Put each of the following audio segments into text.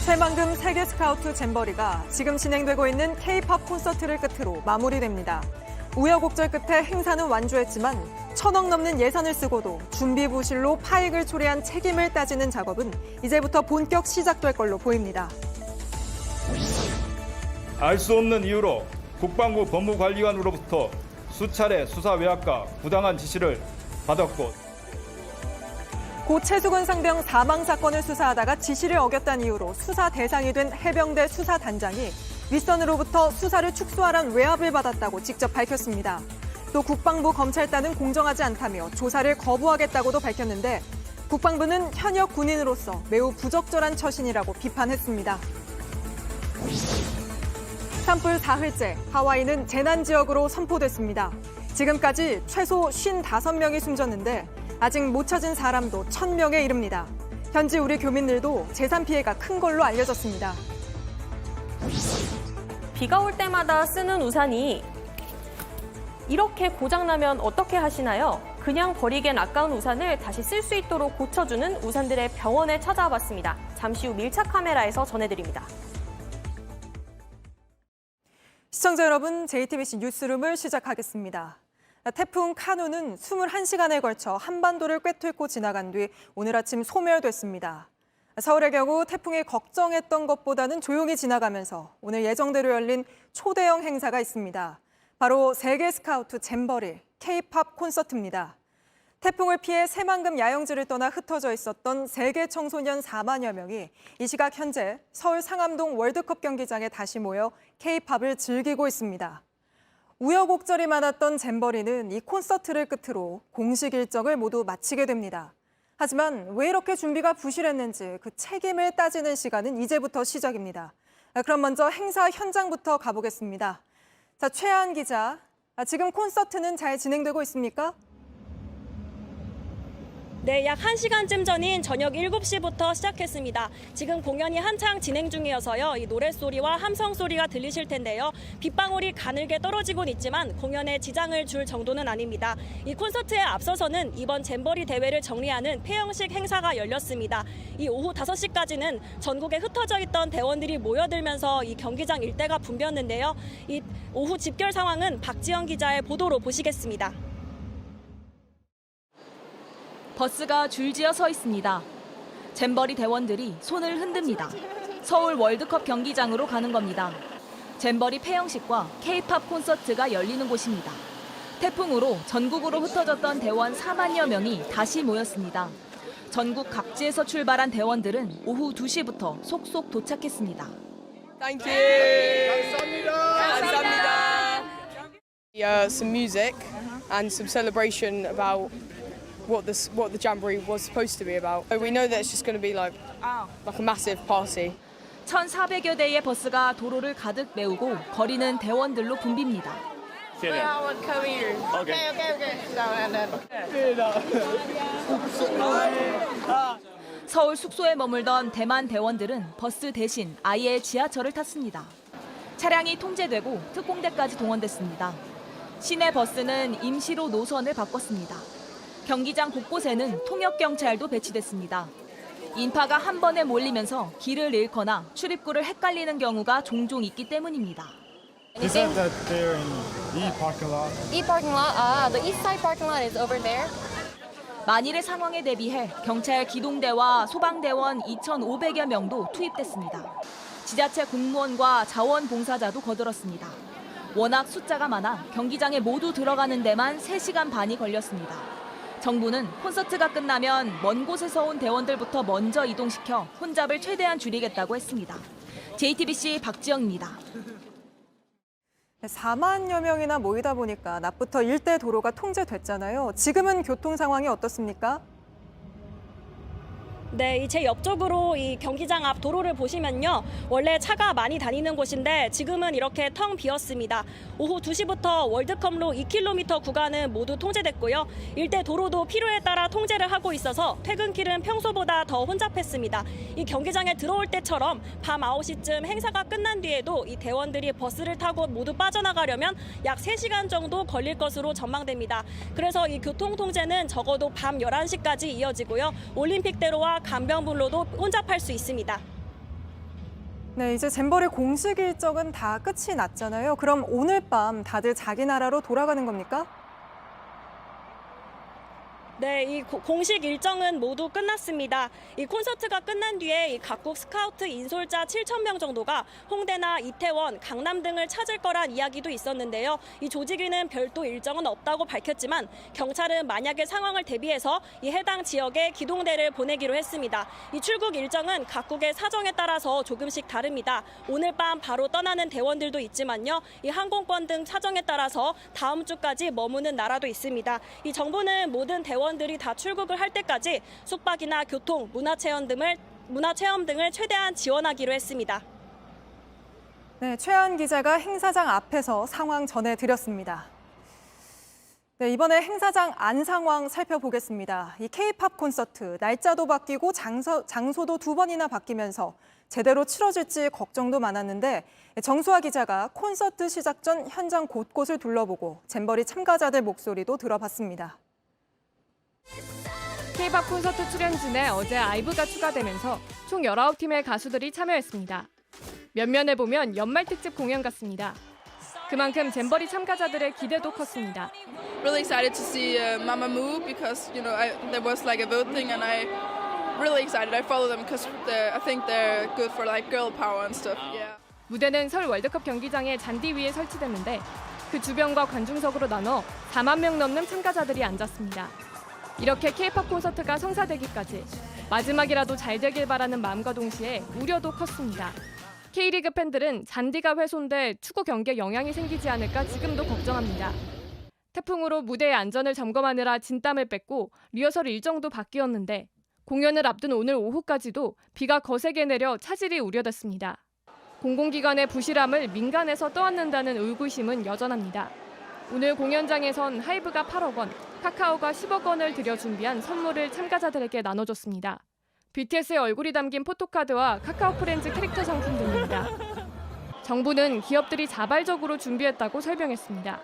새만금 세계 스카우트 잼버리가 지금 진행되고 있는 K-팝 콘서트를 끝으로 마무리됩니다. 우여곡절 끝에 행사는 완주했지만 1,000억 넘는 예산을 쓰고도 준비 부실로 파익을 초래한 책임을 따지는 작업은 이제부터 본격 시작될 걸로 보입니다. 알 수 없는 이유로 국방부 법무관리관으로부터 수차례 수사 외압과 부당한 지시를 받았고 고 최수근 상병 사망 사건을 수사하다가 지시를 어겼다는 이유로 수사 대상이 된 해병대 수사단장이 윗선으로부터 수사를 축소하란 외압을 받았다고 직접 밝혔습니다. 또 국방부 검찰단은 공정하지 않다며 조사를 거부하겠다고도 밝혔는데 국방부는 현역 군인으로서 매우 부적절한 처신이라고 비판했습니다. 산불 사흘째 하와이는 재난지역으로 선포됐습니다. 지금까지 최소 55명이 숨졌는데 아직 못 찾은 사람도 1,000명에 이릅니다. 현지 우리 교민들도 재산 피해가 큰 걸로 알려졌습니다. 비가 올 때마다 쓰는 우산이 이렇게 고장나면 어떻게 하시나요? 그냥 버리기엔 아까운 우산을 다시 쓸 수 있도록 고쳐주는 우산들의 병원을 찾아봤습니다. 잠시 후 밀착 카메라에서 전해드립니다. 시청자 여러분, JTBC 뉴스룸을 시작하겠습니다. 태풍 카누는 21시간에 걸쳐 한반도를 꿰뚫고 지나간 뒤 오늘 아침 소멸됐습니다. 서울의 경우 태풍이 걱정했던 것보다는 조용히 지나가면서 오늘 예정대로 열린 초대형 행사가 있습니다. 바로 세계 스카우트 잼버리 K-팝 콘서트입니다. 태풍을 피해 새만금 야영지를 떠나 흩어져 있었던 세계 청소년 4만여 명이 이 시각 현재 서울 상암동 월드컵 경기장에 다시 모여 K-팝을 즐기고 있습니다. 우여곡절이 많았던 잼버리는 이 콘서트를 끝으로 공식 일정을 모두 마치게 됩니다. 하지만 왜 이렇게 준비가 부실했는지 그 책임을 따지는 시간은 이제부터 시작입니다. 그럼 먼저 행사 현장부터 가보겠습니다. 자, 최한 기자, 지금 콘서트는 잘 진행되고 있습니까? 네, 약 1시간쯤 전인 저녁 7시부터 시작했습니다. 지금 공연이 한창 진행 중이어서요. 이 노랫소리와 함성소리가 들리실 텐데요. 빗방울이 가늘게 떨어지곤 있지만 공연에 지장을 줄 정도는 아닙니다. 이 콘서트에 앞서서는 이번 잼버리 대회를 정리하는 폐영식 행사가 열렸습니다. 이 오후 5시까지는 전국에 흩어져 있던 대원들이 모여들면서 이 경기장 일대가 붐볐는데요. 이 오후 집결 상황은 박지영 기자의 보도로 보시겠습니다. 버스가 줄지어 서 있습니다. 잼버리 대원들이 손을 흔듭니다. 서울 월드컵 경기장으로 가는 겁니다. 잼버리 폐영식과 K-팝 콘서트가 열리는 곳입니다. 태풍으로 전국으로 흩어졌던 대원 4만여 명이 다시 모였습니다. 전국 각지에서 출발한 대원들은 오후 2시부터 속속 도착했습니다. Thank you. 감사합니다. Some music and some celebration about what the jamboree was supposed to be about. We know that it's just going to be like a massive party. 1,400여 대의 버스가 도로를 가득 메우고 거리는 대원들로 붐빕니다. 서울 숙소에 머물던 대만 대원들은 버스 대신 아예 지하철을 탔습니다. 차량이 통제되고 특공대까지 동원됐습니다. 시내 버스는 임시로 노선을 바꿨습니다. 경기장 곳곳에는 통역경찰도 배치됐습니다. 인파가 한 번에 몰리면서 길을 잃거나 출입구를 헷갈리는 경우가 종종 있기 때문입니다. Is that there in E parking lot? E parking lot. The east side parking lot is over there. 만일의 상황에 대비해 경찰 기동대와 소방대원 2,500여 명도 투입됐습니다. 지자체 공무원과 자원봉사자도 거들었습니다. 워낙 숫자가 많아 경기장에 모두 들어가는 데만 3시간 반이 걸렸습니다. 정부는 콘서트가 끝나면 먼 곳에서 온 대원들부터 먼저 이동시켜 혼잡을 최대한 줄이겠다고 했습니다. JTBC 박지영입니다. 4만여 명이나 모이다 보니까 낮부터 일대 도로가 통제됐잖아요. 지금은 교통 상황이 어떻습니까? 네, 제 옆쪽으로 이 경기장 앞 도로를 보시면요. 원래 차가 많이 다니는 곳인데 지금은 이렇게 텅 비었습니다. 오후 2시부터 월드컵로 2km 구간은 모두 통제됐고요. 일대 도로도 필요에 따라 통제를 하고 있어서 퇴근길은 평소보다 더 혼잡했습니다. 이 경기장에 들어올 때처럼 밤 9시쯤 행사가 끝난 뒤에도 이 대원들이 버스를 타고 모두 빠져나가려면 약 3시간 정도 걸릴 것으로 전망됩니다. 그래서 이 교통 통제는 적어도 밤 11시까지 이어지고요. 올림픽대로와 간병분로도 혼잡할 수 있습니다. 네, 이제 잼버리 공식 일정은 다 끝이 났잖아요. 그럼 오늘 밤 다들 자기 나라로 돌아가는 겁니까? 네, 이 공식 일정은 모두 끝났습니다. 이 콘서트가 끝난 뒤에 이 각국 스카우트 인솔자 7,000명 정도가 홍대나 이태원, 강남 등을 찾을 거란 이야기도 있었는데요. 이 조직위는 별도 일정은 없다고 밝혔지만 경찰은 만약의 상황을 대비해서 이 해당 지역에 기동대를 보내기로 했습니다. 이 출국 일정은 각국의 사정에 따라서 조금씩 다릅니다. 오늘 밤 바로 떠나는 대원들도 있지만요. 이 항공권 등 사정에 따라서 다음 주까지 머무는 나라도 있습니다. 이 정부는 모든 대원들이 다 출국을 할 때까지 숙박이나 교통, 문화체험 등을 최대한 지원하기로 했습니다. 네, 최한 기자가 행사장 앞에서 상황 전해드렸습니다. 네, 이번에 행사장 안 상황 살펴보겠습니다. 이 K-팝 콘서트 날짜도 바뀌고 장소도 2번이나 바뀌면서 제대로 치러질지 걱정도 많았는데 정수아 기자가 콘서트 시작 전 현장 곳곳을 둘러보고 잼버리 참가자들 목소리도 들어봤습니다. K-팝 콘서트 출연진에 어제 아이브가 추가되면서 총 19팀의 가수들이 참여했습니다. 면면에 보면 연말 특집 공연 같습니다. 그만큼 잼버리 참가자들의 기대도 컸습니다. Really excited to see Mamamoo because there was like a voting and I really excited. I follow them because I think they're good for like girl power and stuff. Yeah. 무대는 서울 월드컵 경기장의 잔디 위에 설치됐는데 그 주변과 관중석으로 나눠 4만 명 넘는 참가자들이 앉았습니다. 이렇게 K-팝 콘서트가 성사되기까지 마지막이라도 잘 되길 바라는 마음과 동시에 우려도 컸습니다. K리그 팬들은 잔디가 훼손돼 축구 경기에 영향이 생기지 않을까 지금도 걱정합니다. 태풍으로 무대의 안전을 점검하느라 진땀을 뺐고 리허설 일정도 바뀌었는데 공연을 앞둔 오늘 오후까지도 비가 거세게 내려 차질이 우려됐습니다. 공공기관의 부실함을 민간에서 떠안는다는 의구심은 여전합니다. 오늘 공연장에선 하이브가 8억 원, 카카오가 10억 원을 들여 준비한 선물을 참가자들에게 나눠줬습니다. BTS의 얼굴이 담긴 포토카드와 카카오 프렌즈 캐릭터 상품 등입니다. 정부는 기업들이 자발적으로 준비했다고 설명했습니다.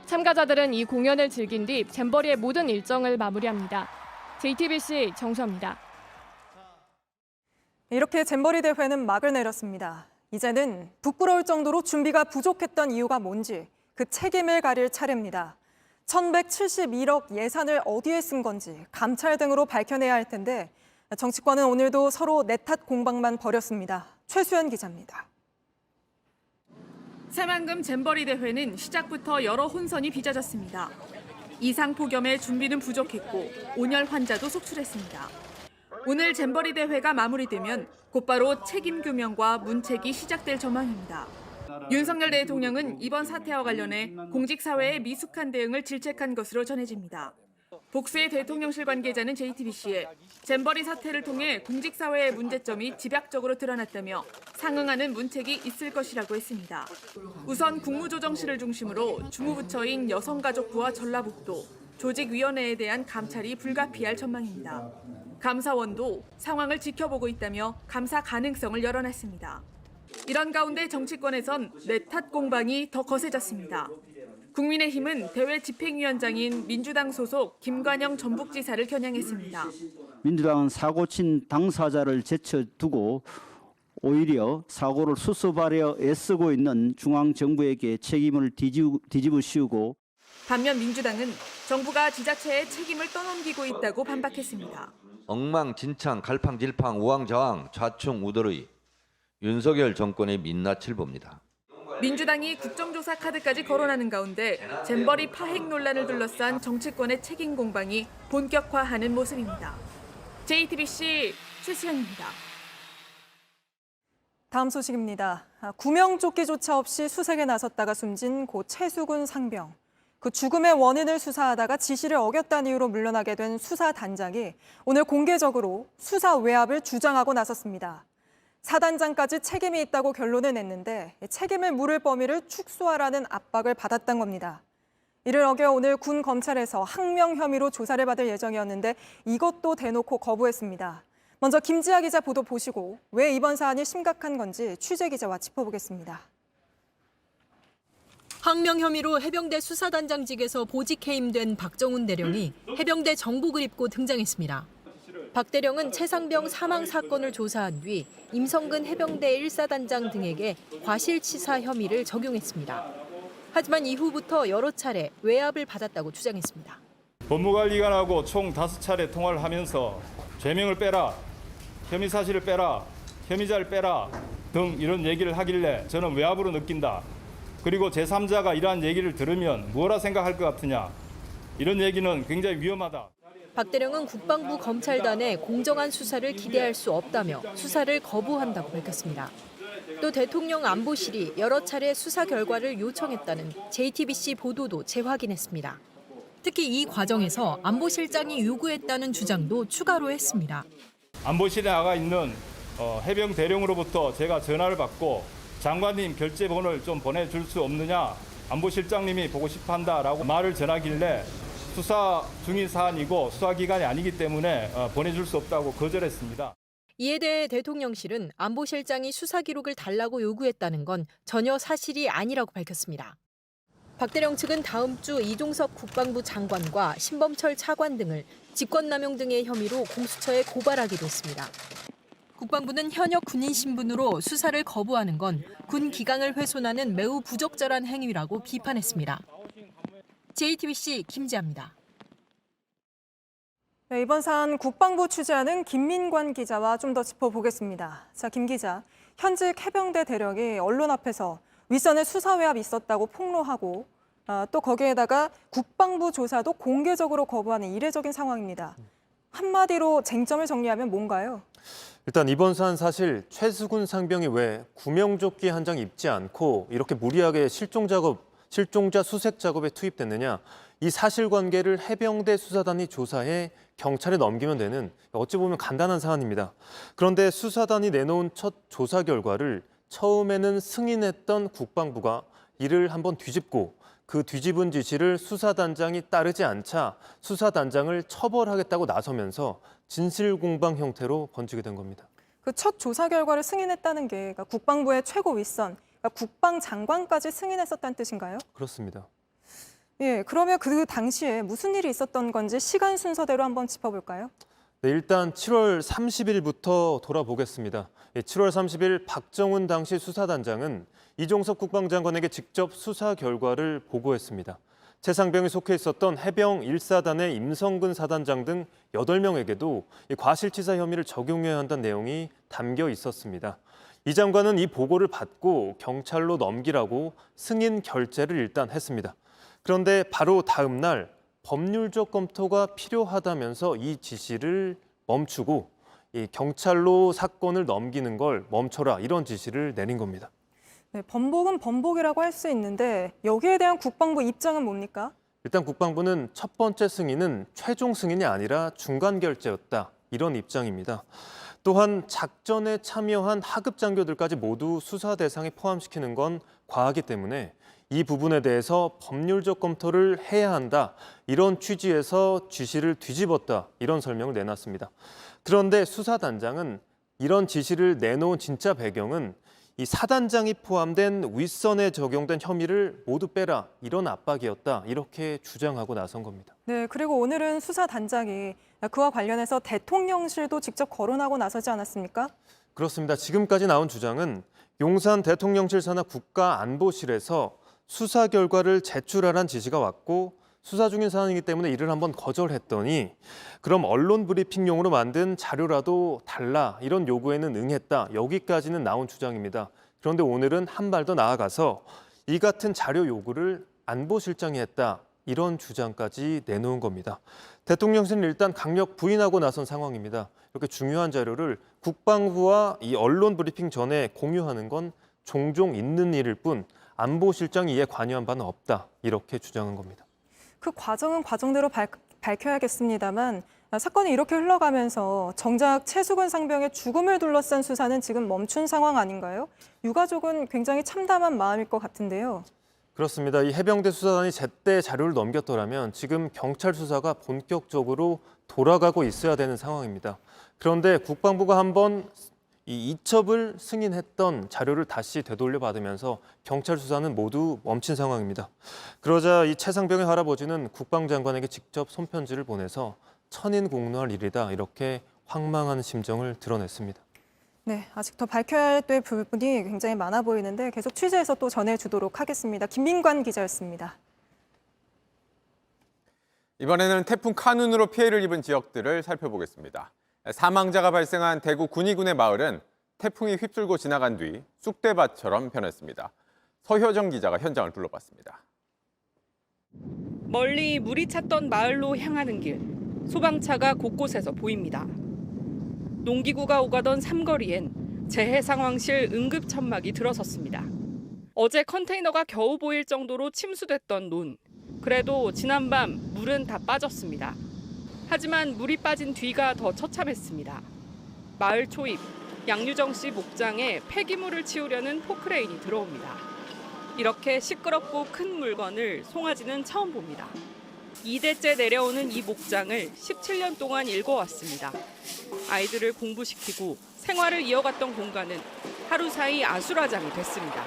참가자들은 이 공연을 즐긴 뒤 잼버리의 모든 일정을 마무리합니다. JTBC 정수아입니다. 이렇게 잼버리 대회는 막을 내렸습니다. 이제는 부끄러울 정도로 준비가 부족했던 이유가 뭔지 그 책임을 가릴 차례입니다. 1,171억 예산을 어디에 쓴 건지 감찰 등으로 밝혀내야 할 텐데 정치권은 오늘도 서로 내탓 공방만 벌였습니다. 최수연 기자입니다. 새만금 잼버리 대회는 시작부터 여러 혼선이 빚어졌습니다. 이상 폭염에 준비는 부족했고 온열 환자도 속출했습니다. 오늘 잼버리 대회가 마무리되면 곧바로 책임 규명과 문책이 시작될 전망입니다. 윤석열 대통령은 이번 사태와 관련해 공직사회의 미숙한 대응을 질책한 것으로 전해집니다. 복수의 대통령실 관계자는 JTBC에 잼버리 사태를 통해 공직사회의 문제점이 집약적으로 드러났다며 상응하는 문책이 있을 것이라고 했습니다. 우선 국무조정실을 중심으로 주무부처인 여성가족부와 전라북도, 조직위원회에 대한 감찰이 불가피할 전망입니다. 감사원도 상황을 지켜보고 있다며 감사 가능성을 열어놨습니다. 이런 가운데 정치권에선 내탓 공방이 더 거세졌습니다. 국민의힘은 대회 집행위원장인 민주당 소속 김관영 전북지사를 겨냥했습니다. 민주당은 사고 친 당사자를 제쳐두고 오히려 사고를 수습하려 애쓰고 있는 중앙정부에게 책임을 뒤집어 씌우고 반면 민주당은 정부가 지자체에 책임을 떠넘기고 있다고 반박했습니다. 엉망진창, 갈팡질팡, 우왕좌왕, 좌충우돌의 윤석열 정권의 민낯을 봅니다. 민주당이 국정조사 카드까지 거론하는 가운데 잼버리 파행 논란을 둘러싼 정치권의 책임 공방이 본격화하는 모습입니다. JTBC 최수연입니다. 다음 소식입니다. 구명조끼조차 없이 수색에 나섰다가 숨진 고 최수근 상병. 그 죽음의 원인을 수사하다가 지시를 어겼다는 이유로 물러나게 된 수사단장이 오늘 공개적으로 수사 외압을 주장하고 나섰습니다. 사단장까지 책임이 있다고 결론을 냈는데 책임을 물을 범위를 축소하라는 압박을 받았던 겁니다. 이를 어겨 오늘 군 검찰에서 항명 혐의로 조사를 받을 예정이었는데 이것도 대놓고 거부했습니다. 먼저 김지아 기자 보도 보시고 왜 이번 사안이 심각한 건지 취재 기자와 짚어보겠습니다. 항명 혐의로 해병대 수사단장직에서 보직 해임된 박정훈 대령이 해병대 정복을 입고 등장했습니다. 박 대령은 최상병 사망 사건을 조사한 뒤 임성근 해병대 1사단장 등에게 과실치사 혐의를 적용했습니다. 하지만 이후부터 여러 차례 외압을 받았다고 주장했습니다. 법무관리관하고 총 5차례 통화를 하면서 죄명을 빼라, 혐의 사실을 빼라, 혐의자를 빼라 등 이런 얘기를 하길래 저는 외압으로 느낀다. 그리고 제3자가 이러한 얘기를 들으면 뭐라 생각할 것 같으냐. 이런 얘기는 굉장히 위험하다. 박 대령은 국방부 검찰단의 공정한 수사를 기대할 수 없다며 수사를 거부한다고 밝혔습니다. 또 대통령 안보실이 여러 차례 수사 결과를 요청했다는 JTBC 보도도 재확인했습니다. 특히 이 과정에서 안보실장이 요구했다는 주장도 추가로 했습니다. 안보실에 나가 있는 해병 대령으로부터 제가 전화를 받고 장관님 결제본을 좀 보내줄 수 없느냐, 안보실장님이 보고 싶어한다라고 말을 전하길래 수사 중인 사안이고 수사기간이 아니기 때문에 보내줄 수 없다고 거절했습니다. 이에 대해 대통령실은 안보실장이 수사 기록을 달라고 요구했다는 건 전혀 사실이 아니라고 밝혔습니다. 박 대령 측은 다음 주 이종섭 국방부 장관과 신범철 차관 등을 직권남용 등의 혐의로 공수처에 고발하기도 했습니다. 국방부는 현역 군인 신분으로 수사를 거부하는 건 군 기강을 훼손하는 매우 부적절한 행위라고 비판했습니다. JTBC 김지아입니다. 네, 이번 사안 국방부 취재하는 김민관 기자와 좀 더 짚어보겠습니다. 자, 김 기자, 현직 해병대 대령이 언론 앞에서 윗선에 수사 외압이 있었다고 폭로하고 또 거기에다가 국방부 조사도 공개적으로 거부하는 이례적인 상황입니다. 한마디로 쟁점을 정리하면 뭔가요? 일단 이번 사안 사실 최수근 상병이 왜 구명조끼 한 장 입지 않고 이렇게 무리하게 실종자 수색 작업에 투입됐느냐, 이 사실관계를 해병대 수사단이 조사해 경찰에 넘기면 되는 어찌 보면 간단한 사안입니다. 그런데 수사단이 내놓은 첫 조사 결과를 처음에는 승인했던 국방부가 이를 한번 뒤집고 그 뒤집은 지시를 수사단장이 따르지 않자 수사단장을 처벌하겠다고 나서면서 진실공방 형태로 번지게 된 겁니다. 그 첫 조사 결과를 승인했다는 게 그러니까 국방부의 최고 윗선, 그러니까 국방장관까지 승인했었다는 뜻인가요? 그렇습니다. 예, 그러면 그 당시에 무슨 일이 있었던 건지 시간 순서대로 한번 짚어볼까요? 네, 일단 7월 30일부터 돌아보겠습니다. 7월 30일 박정훈 당시 수사단장은 이종섭 국방장관에게 직접 수사 결과를 보고했습니다. 최상병이 속해 있었던 해병 1사단의 임성근 사단장 등 8명에게도 과실치사 혐의를 적용해야 한다는 내용이 담겨 있었습니다. 이 장관은 이 보고를 받고 경찰로 넘기라고 승인 결재를 일단 했습니다. 그런데 바로 다음 날 법률적 검토가 필요하다면서 이 지시를 멈추고 이 경찰로 사건을 넘기는 걸 멈춰라, 이런 지시를 내린 겁니다. 네, 번복은 번복이라고 할 수 있는데 여기에 대한 국방부 입장은 뭡니까? 일단 국방부는 첫 번째 승인은 최종 승인이 아니라 중간 결재였다, 이런 입장입니다. 또한 작전에 참여한 하급 장교들까지 모두 수사 대상에 포함시키는 건 과하기 때문에 이 부분에 대해서 법률적 검토를 해야 한다, 이런 취지에서 지시를 뒤집었다, 이런 설명을 내놨습니다. 그런데 수사단장은 이런 지시를 내놓은 진짜 배경은 이 사단장이 포함된 윗선에 적용된 혐의를 모두 빼라, 이런 압박이었다, 이렇게 주장하고 나선 겁니다. 네, 그리고 오늘은 수사단장이 그와 관련해서 대통령실도 직접 거론하고 나서지 않았습니까? 그렇습니다. 지금까지 나온 주장은 용산 대통령실 산하 국가안보실에서 수사 결과를 제출하라는 지시가 왔고 수사 중인 사안이기 때문에 이를 한번 거절했더니 그럼 언론 브리핑용으로 만든 자료라도 달라, 이런 요구에는 응했다, 여기까지는 나온 주장입니다. 그런데 오늘은 한 발 더 나아가서 이 같은 자료 요구를 안보실장이 했다, 이런 주장까지 내놓은 겁니다. 대통령실은 일단 강력 부인하고 나선 상황입니다. 이렇게 중요한 자료를 국방부와 이 언론 브리핑 전에 공유하는 건 종종 있는 일일 뿐 안보실장이 이에 관여한 바는 없다, 이렇게 주장한 겁니다. 그 과정은 과정대로 밝혀야겠습니다만 사건이 이렇게 흘러가면서 정작 최수근 상병의 죽음을 둘러싼 수사는 지금 멈춘 상황 아닌가요? 유가족은 굉장히 참담한 마음일 것 같은데요. 그렇습니다. 이 해병대 수사단이 제때 자료를 넘겼더라면 지금 경찰 수사가 본격적으로 돌아가고 있어야 되는 상황입니다. 그런데 국방부가 한번 이 이첩을 승인했던 자료를 다시 되돌려 받으면서 경찰 수사는 모두 멈춘 상황입니다. 그러자 이 최상병의 할아버지는 국방장관에게 직접 손편지를 보내서 천인공노할 일이다, 이렇게 황망한 심정을 드러냈습니다. 네, 아직 더 밝혀야 될 부분이 굉장히 많아 보이는데 계속 취재해서 또 전해주도록 하겠습니다. 김민관 기자였습니다. 이번에는 태풍 카눈으로 피해를 입은 지역들을 살펴보겠습니다. 사망자가 발생한 대구 군위군의 마을은 태풍이 휩쓸고 지나간 뒤 쑥대밭처럼 변했습니다. 서효정 기자가 현장을 둘러봤습니다. 멀리 물이 찼던 마을로 향하는 길, 소방차가 곳곳에서 보입니다. 농기구가 오가던 삼거리엔 재해상황실 응급천막이 들어섰습니다. 어제 컨테이너가 겨우 보일 정도로 침수됐던 논. 그래도 지난밤 물은 다 빠졌습니다. 하지만 물이 빠진 뒤가 더 처참했습니다. 마을 초입, 양유정 씨 목장에 폐기물을 치우려는 포크레인이 들어옵니다. 이렇게 시끄럽고 큰 물건을 송아지는 처음 봅니다. 2대째 내려오는 이 목장을 17년 동안 읽어왔습니다. 아이들을 공부시키고 생활을 이어갔던 공간은 하루 사이 아수라장이 됐습니다.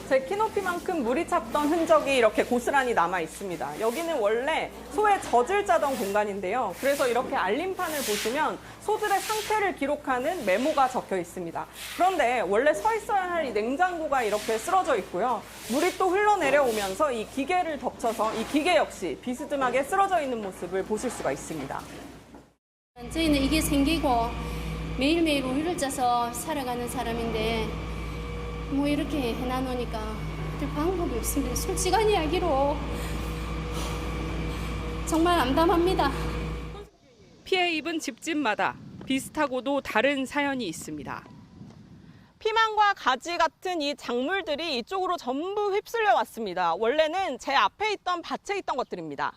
제 키높이만큼 물이 찼던 흔적이 이렇게 고스란히 남아 있습니다. 여기는 원래 소의 젖을 짜던 공간인데요. 그래서 이렇게 알림판을 보시면 소들의 상태를 기록하는 메모가 적혀 있습니다. 그런데 원래 서 있어야 할 이 냉장고가 이렇게 쓰러져 있고요. 물이 또 흘러내려오면서 이 기계를 덮쳐서 이 기계 역시 비스듬하게 쓰러져 있는 모습을 보실 수가 있습니다. 저희는 이게 생기고 매일매일 우유를 짜서 살아가는 사람인데 뭐 이렇게 해놔놓으니까 들 방법이 없습니다. 솔직한 이야기로 정말 암담합니다. 피해 입은 집집마다 비슷하고도 다른 사연이 있습니다. 피망과 가지 같은 이 작물들이 이쪽으로 전부 휩쓸려 왔습니다. 원래는 제 앞에 있던 밭에 있던 것들입니다.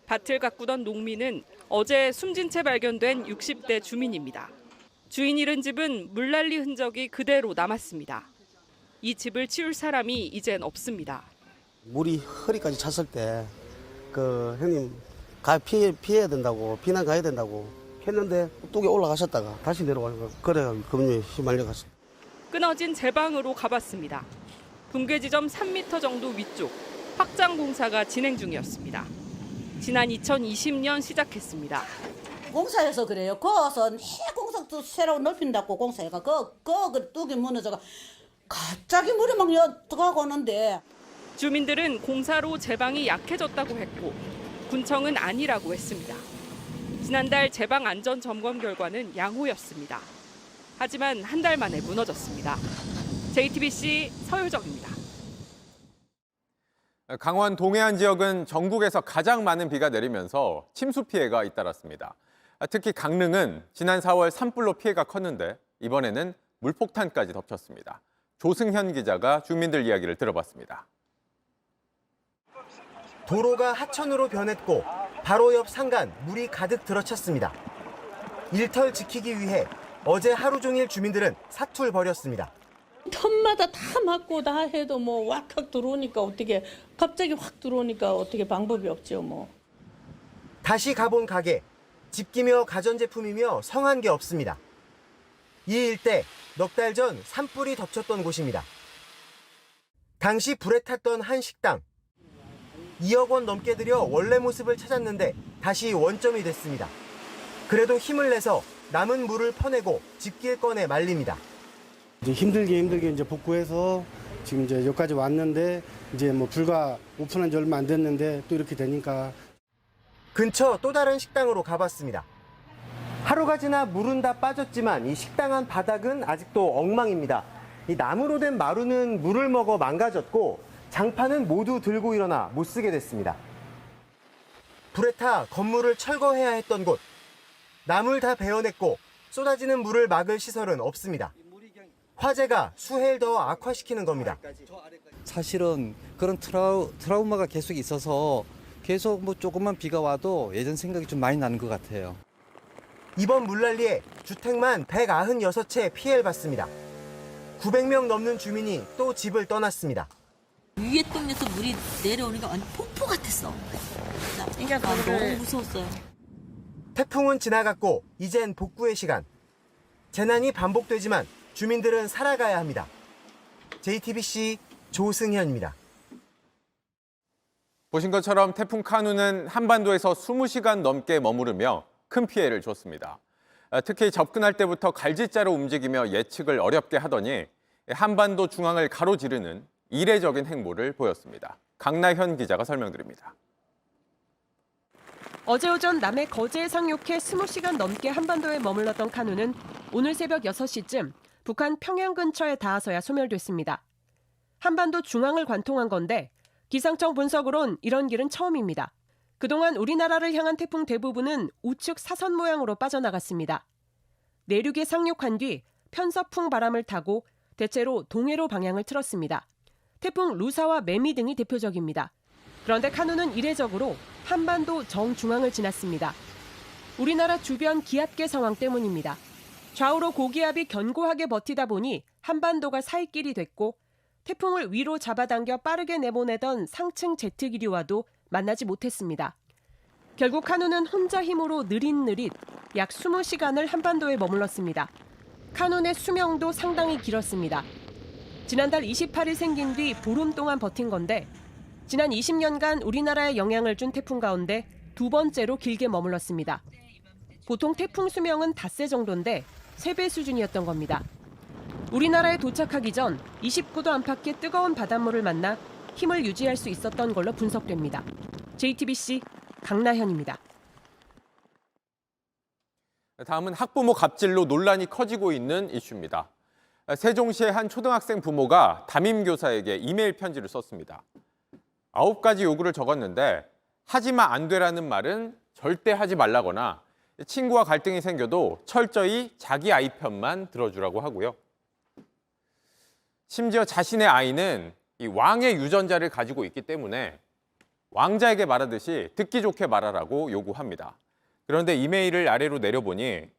밭을 가꾸던 농민은 어제 숨진 채 발견된 60대 주민입니다. 주인 잃은 집은 물난리 흔적이 그대로 남았습니다. 이 집을 치울 사람이 이젠 없습니다. 물이 허리까지 찼을 때 형님 피해야 된다고 비난 가야 된다고 했는데 뚝에 올라가셨다가 다시 내려가니까 그래가 금융에 휘말려 갔습니다. 끊어진 제방으로 가봤습니다. 붕괴 지점 3m 정도 위쪽 확장 공사가 진행 중이었습니다. 지난 2020년 시작했습니다. 공사해서 그래요. 거기서 공사도 새로 넓힌다고 공사해가 그 뚝이 무너져가 갑자기 물이 막 들어가고 오는데 주민들은 공사로 제방이 약해졌다고 했고 군청은 아니라고 했습니다. 지난달 제방 안전 점검 결과는 양호였습니다. 하지만 한 달 만에 무너졌습니다. JTBC 서효정입니다. 강원 동해안 지역은 전국에서 가장 많은 비가 내리면서 침수 피해가 잇따랐습니다. 특히 강릉은 지난 4월 산불로 피해가 컸는데 이번에는 물폭탄까지 덮쳤습니다. 조승현 기자가 주민들 이야기를 들어봤습니다. 도로가 하천으로 변했고 바로 옆 산간 물이 가득 들어찼습니다. 일터 지키기 위해 어제 하루 종일 주민들은 사투를 벌였습니다. 턴마다 다 막고 다 해도 뭐 왁확 들어오니까 어떻게 갑자기 확 들어오니까 어떻게 방법이 없죠 뭐. 다시 가본 가게. 집기며 가전제품이며 성한 게 없습니다. 이 일대 넉 달 전 산불이 덮쳤던 곳입니다. 당시 불에 탔던 한 식당. 2억 원 넘게 들여 원래 모습을 찾았는데 다시 원점이 됐습니다. 그래도 힘을 내서 남은 물을 퍼내고 집길 꺼내 말립니다. 이제 힘들게 이제 복구해서 지금 이제 여기까지 왔는데 이제 뭐 불과 오픈한 지 얼마 안 됐는데 또 이렇게 되니까. 근처 또 다른 식당으로 가봤습니다. 하루가 지나 물은 다 빠졌지만 이 식당 안 바닥은 아직도 엉망입니다. 이 나무로 된 마루는 물을 먹어 망가졌고 장판은 모두 들고 일어나 못 쓰게 됐습니다. 불에 타 건물을 철거해야 했던 곳. 나무를 다 베어냈고 쏟아지는 물을 막을 시설은 없습니다. 화재가 수해를 더 악화시키는 겁니다. 사실은 그런 트라우마가 계속 있어서 계속 뭐 조금만 비가 와도 예전 생각이 좀 많이 나는 것 같아요. 이번 물난리에 주택만 196채 피해를 봤습니다. 900명 넘는 주민이 또 집을 떠났습니다. 위에 동네에서 물이 내려오니까 완전 폭포 같았어. 너무 무서웠어요. 태풍은 지나갔고 이젠 복구의 시간. 재난이 반복되지만 주민들은 살아가야 합니다. JTBC 조승현입니다. 보신 것처럼 태풍 카눈은 한반도에서 20시간 넘게 머무르며 큰 피해를 줬습니다. 특히 접근할 때부터 갈짓자로 움직이며 예측을 어렵게 하더니 한반도 중앙을 가로지르는 이례적인 행보를 보였습니다. 강나현 기자가 설명드립니다. 어제 오전 남해 거제에 상륙해 20시간 넘게 한반도에 머물렀던 카누는 오늘 새벽 6시쯤 북한 평양 근처에 닿아서야 소멸됐습니다. 한반도 중앙을 관통한 건데 기상청 분석으론 이런 길은 처음입니다. 그동안 우리나라를 향한 태풍 대부분은 우측 사선 모양으로 빠져나갔습니다. 내륙에 상륙한 뒤 편서풍 바람을 타고 대체로 동해로 방향을 틀었습니다. 태풍 루사와 매미 등이 대표적입니다. 그런데 카누는 이례적으로 한반도 정중앙을 지났습니다. 우리나라 주변 기압계 상황 때문입니다. 좌우로 고기압이 견고하게 버티다 보니 한반도가 사이길이 됐고 태풍을 위로 잡아당겨 빠르게 내보내던 상층 제트 기류와도 만나지 못했습니다. 결국 카누는 혼자 힘으로 느릿느릿 약 20시간을 한반도에 머물렀습니다. 카눈의 수명도 상당히 길었습니다. 지난달 28일 생긴 뒤 보름 동안 버틴 건데 지난 20년간 우리나라에 영향을 준 태풍 가운데 두 번째로 길게 머물렀습니다. 보통 태풍 수명은 닷새 정도인데 3배 수준이었던 겁니다. 우리나라에 도착하기 전 29도 안팎의 뜨거운 바닷물을 만나 힘을 유지할 수 있었던 걸로 분석됩니다. JTBC 강나현입니다. 다음은 학부모 갑질로 논란이 커지고 있는 이슈입니다. 세종시의 한 초등학생 부모가 담임교사에게 이메일 편지를 썼습니다. 9가지 요구를 적었는데 하지마 안 되라는 말은 절대 하지 말라거나 친구와 갈등이 생겨도 철저히 자기 아이 편만 들어주라고 하고요. 심지어 자신의 아이는 이 왕의 유전자를 가지고 있기 때문에 왕자에게 말하듯이 듣기 좋게 말하라고 요구합니다. 그런데 이메일을 아래로 내려보니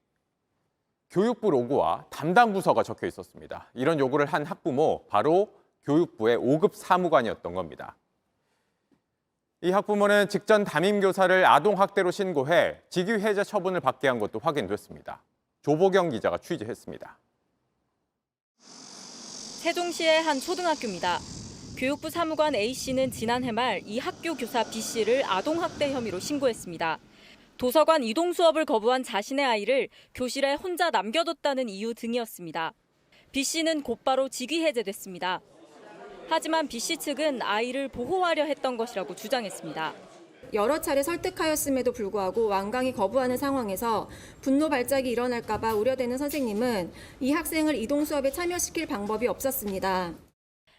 교육부 로고와 담당 부서가 적혀 있었습니다. 이런 요구를 한 학부모, 바로 교육부의 5급 사무관이었던 겁니다. 이 학부모는 직전 담임교사를 아동학대로 신고해 직위해제 처분을 받게 한 것도 확인됐습니다. 조보경 기자가 취재했습니다. 세종시의 한 초등학교입니다. 교육부 사무관 A씨는 지난해 말 이 학교 교사 B씨를 아동학대 혐의로 신고했습니다. 도서관 이동 수업을 거부한 자신의 아이를 교실에 혼자 남겨뒀다는 이유 등이었습니다. B씨는 곧바로 직위해제됐습니다. 하지만 B씨 측은 아이를 보호하려 했던 것이라고 주장했습니다. 여러 차례 설득하였음에도 불구하고 완강히 거부하는 상황에서 분노 발작이 일어날까 봐 우려되는 선생님은 이 학생을 이동 수업에 참여시킬 방법이 없었습니다.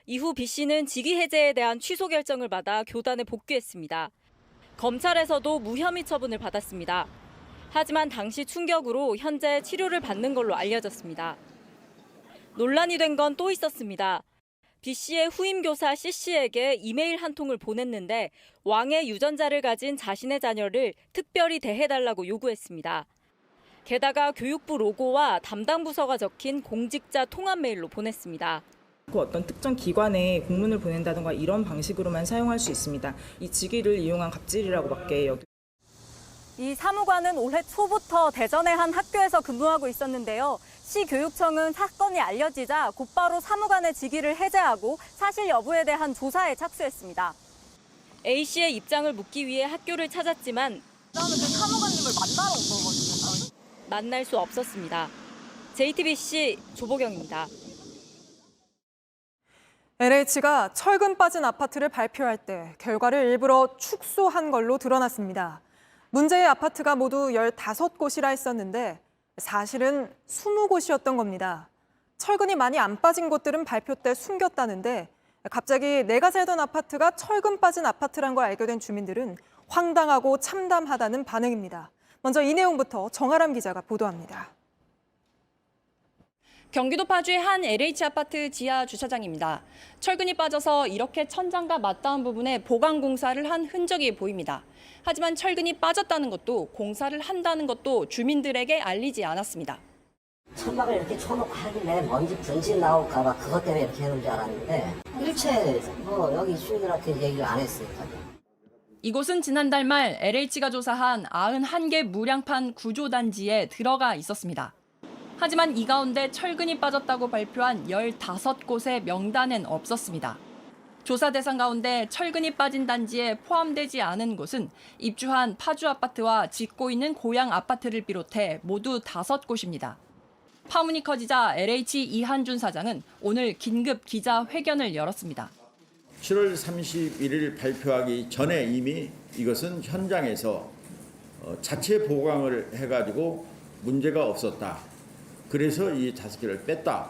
이후 B씨는 직위해제에 대한 취소 결정을 받아 교단에 복귀했습니다. 검찰에서도 무혐의 처분을 받았습니다. 하지만 당시 충격으로 현재 치료를 받는 걸로 알려졌습니다. 논란이 된 건 또 있었습니다. B씨의 후임 교사 C씨에게 이메일 한 통을 보냈는데 왕의 유전자를 가진 자신의 자녀를 특별히 대해달라고 요구했습니다. 게다가 교육부 로고와 담당 부서가 적힌 공직자 통합 메일로 보냈습니다. 어떤 특정 기관에 공문을 보낸다든가 이런 방식으로만 사용할 수 있습니다. 이 직위를 이용한 갑질이라고밖에 여기. 이 사무관은 올해 초부터 대전의 한 학교에서 근무하고 있었는데요. 시교육청은 사건이 알려지자 곧바로 사무관의 직위를 해제하고 사실 여부에 대한 조사에 착수했습니다. A씨의 입장을 묻기 위해 학교를 찾았지만 저는 그 사무관님을 만나러 온 거거든요. 만날 수 없었습니다. JTBC 조보경입니다. LH가 철근 빠진 아파트를 발표할 때 결과를 일부러 축소한 걸로 드러났습니다. 문제의 아파트가 모두 15곳이라 했었는데 사실은 20곳이었던 겁니다. 철근이 많이 안 빠진 곳들은 발표 때 숨겼다는데 갑자기 내가 살던 아파트가 철근 빠진 아파트란 걸 알게 된 주민들은 황당하고 참담하다는 반응입니다. 먼저 이 내용부터 정아람 기자가 보도합니다. 경기도 파주의 한 LH 아파트 지하 주차장입니다. 철근이 빠져서 이렇게 천장과 맞닿은 부분에 보강 공사를 한 흔적이 보입니다. 하지만 철근이 빠졌다는 것도 공사를 한다는 것도 주민들에게 알리지 않았습니다. 천막을 이렇게 쳐놓고 하길래 먼지 분실 나올까 봐 그것 때문에 이렇게 해놓은 줄 알았는데 일체 여기 주민들한테 얘기를 안 했으니까요. 이곳은 지난달 말 LH가 조사한 91개 무량판 구조단지에 들어가 있었습니다. 하지만 이 가운데 철근이 빠졌다고 발표한 15곳의 명단엔 없었습니다. 조사 대상 가운데 철근이 빠진 단지에 포함되지 않은 곳은 입주한 파주 아파트와 짓고 있는 고양 아파트를 비롯해 모두 5곳입니다. 파문이 커지자 LH 이한준 사장은 오늘 긴급 기자회견을 열었습니다. 7월 31일 발표하기 전에 이미 이것은 현장에서 자체 보강을 해가지고 문제가 없었다. 그래서 이 5개를 뺐다.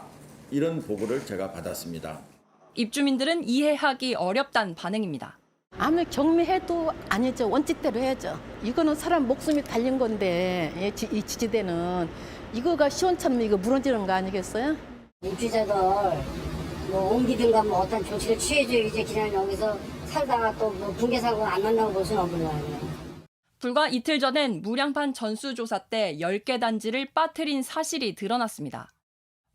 이런 보고를 제가 받았습니다. 입주민들은 이해하기 어렵다는 반응입니다. 아무리 경미해도 아니죠. 원칙대로 해야죠. 이거는 사람 목숨이 달린 건데 이 지지대는 이거가 시원찮으면 이거 무너지는 거 아니겠어요? 입주자들 뭐 옮기든가 뭐 어떤 조치를 취해줘야지 그냥 여기서 살다가 또 뭐 붕괴 사고 안 난다고 볼 수는 없는 거 아니에요. 불과 이틀 전엔 무량판 전수조사 때 10개 단지를 빠뜨린 사실이 드러났습니다.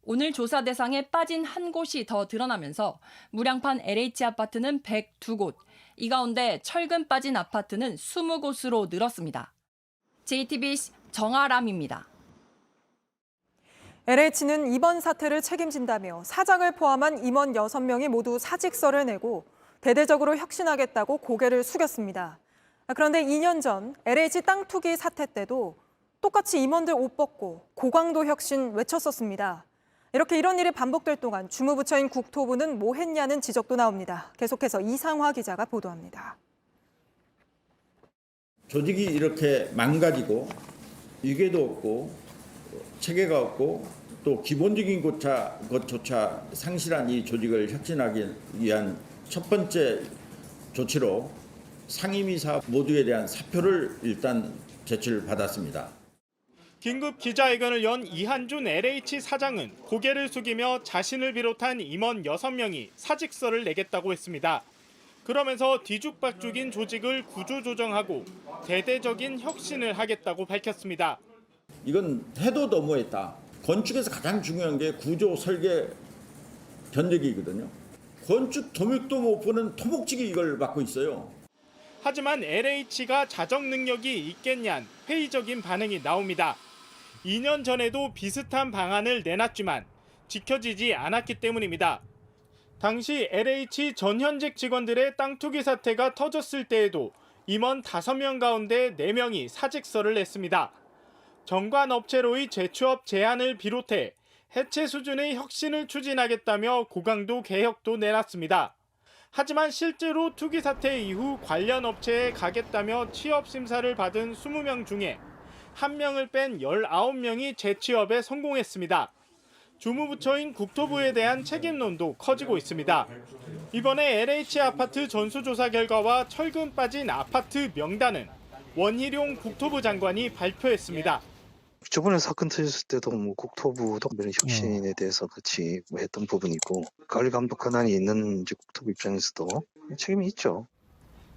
오늘 조사 대상에 빠진 한 곳이 더 드러나면서 무량판 LH 아파트는 102곳, 이 가운데 철근 빠진 아파트는 20곳으로 늘었습니다. JTBC 정아람입니다. LH는 이번 사태를 책임진다며 사장을 포함한 임원 6명이 모두 사직서를 내고 대대적으로 혁신하겠다고 고개를 숙였습니다. 그런데 2년 전 LH 땅 투기 사태 때도 똑같이 임원들 옷 벗고 고강도 혁신 외쳤었습니다. 이렇게 이런 일이 반복될 동안 주무부처인 국토부는 뭐 했냐는 지적도 나옵니다. 계속해서 이상화 기자가 보도합니다. 조직이 이렇게 망가지고 위계도 없고 체계가 없고 또 기본적인 것조차 상실한 이 조직을 혁신하기 위한 첫 번째 조치로 상임이사 모두에 대한 사표를 일단 제출을 받았습니다. 긴급 기자회견을 연 이한준 LH 사장은 고개를 숙이며 자신을 비롯한 임원 6명이 사직서를 내겠다고 했습니다. 그러면서 뒤죽박죽인 조직을 구조조정하고 대대적인 혁신을 하겠다고 밝혔습니다. 이건 해도 너무했다. 건축에서 가장 중요한 게 구조 설계 견적이거든요. 건축 토목도 못 보는 토목직이 이걸 맡고 있어요. 하지만 LH가 자정 능력이 있겠냐는 회의적인 반응이 나옵니다. 2년 전에도 비슷한 방안을 내놨지만 지켜지지 않았기 때문입니다. 당시 LH 전현직 직원들의 땅 투기 사태가 터졌을 때에도 임원 5명 가운데 4명이 사직서를 냈습니다. 정관업체로의 재취업 제한을 비롯해 해체 수준의 혁신을 추진하겠다며 고강도 개혁도 내놨습니다. 하지만 실제로 투기 사태 이후 관련 업체에 가겠다며 취업 심사를 받은 20명 중에 1명을 뺀 19명이 재취업에 성공했습니다. 주무부처인 국토부에 대한 책임론도 커지고 있습니다. 이번에 LH 아파트 전수조사 결과와 철근 빠진 아파트 명단은 원희룡 국토부 장관이 발표했습니다. 저번에 사건 터졌을 때도 뭐 국토부도 이런 혁신에 대해서 같이 뭐 했던 부분이고 관리 감독 권한이 있는 이제 국토부 입장에서도 책임이 있죠.